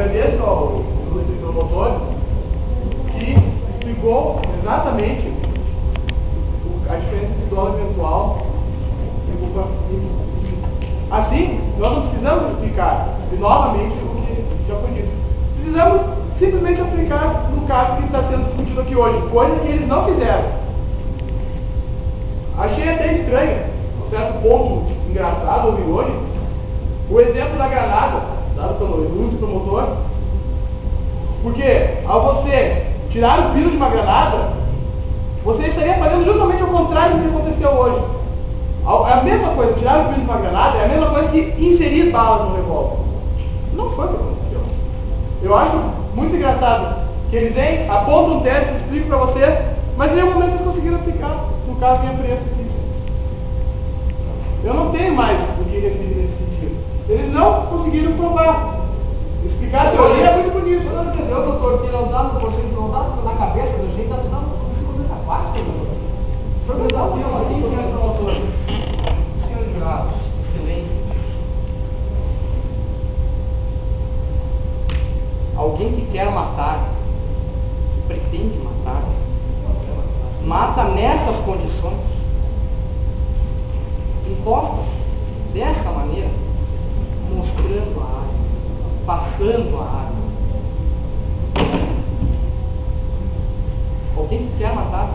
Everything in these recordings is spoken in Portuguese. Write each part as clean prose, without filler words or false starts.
agradeço ao ilustre promotor que explicou exatamente a diferença de dólar eventual e culpa. Assim, nós não precisamos explicar novamente o que já foi dito. Precisamos simplesmente aplicar no caso que está sendo discutido aqui hoje, coisa que eles não fizeram. Achei até estranho, um certo ponto engraçado ouvir hoje, o exemplo da granada, dado pelo ilustre promotor, porque ao você tirar o pino de uma granada, você estaria fazendo justamente o contrário do que aconteceu hoje. É a mesma coisa, tirar o pino de uma granada é a mesma coisa que inserir balas no revólver. Não foi o que aconteceu. Eu acho muito engraçado que eles vêm, apontam um teste, explicam para vocês, mas em nenhum momento eles conseguiram aplicar, no caso minha preço. Eu não tenho mais o que referir nesse sentido. Eles não conseguiram provar. Explicar a teoria é muito bonito. Você não entendeu, doutor, que não dá no conceito, não dá na cabeça do jeito, está dando muita parte, doutor. O senhor desafio aqui, que é o doutor. Senhor Jurados, excelente. Alguém que quer matar, que pretende matar, mata nessas condições, impostas dessa maneira, mostrando a arma, passando a arma. Alguém que quer matar,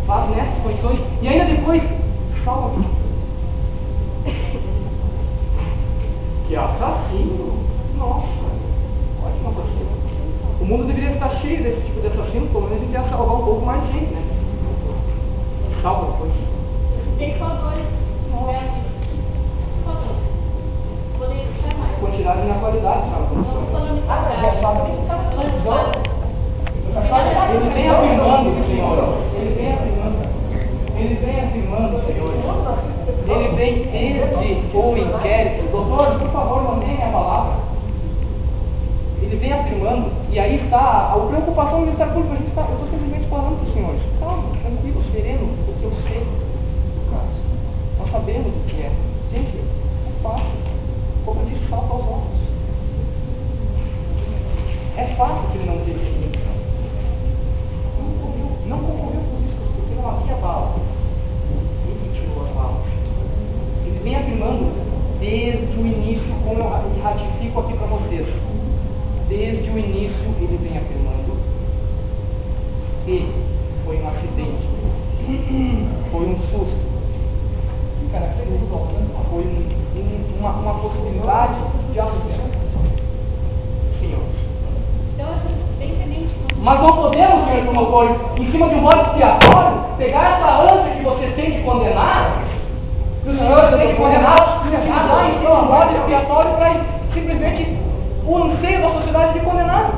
faz nessas condições e ainda depois salva. Que assassino! Nossa! Ótima coisa. O mundo deveria estar cheio desse tipo de assassino, pelo menos a gente ia salvar um pouco mais de gente, né? Salva depois. Tem favores. Por favor. Poderia ser mais. Quantidade na qualidade, sabe? Não falando de qualidade. Ele vem afirmando, senhor. Ele vem afirmando, senhor. Ele vem desde o inquérito. Doutor, por favor, mantenha a palavra. Ele vem afirmando, e aí está a preocupação do Ministério Público. Eu estou simplesmente falando para os senhores, calma, tranquilo, sereno, porque eu sei do caso. Nós sabemos o que é. Gente, é fácil. Como eu disse, salta aos olhos. É fácil que ele não teve intenção. Não concorreu com isso, porque não havia bala. Ele tirou as balas. Ele vem afirmando desde o início, como eu ratifico aqui para vocês. Desde o início ele vem afirmando que foi um acidente, foi um susto, foi uma possibilidade de assunto. Senhor. Então, assim, bem tenente. Mas não podemos, senhor promotor, em cima de um voto expiatório, pegar essa ânsia que você tem de condenar, que o senhor tem de condenar, e dar então a voto expiatório para simplesmente o anseio da sociedade de condenar.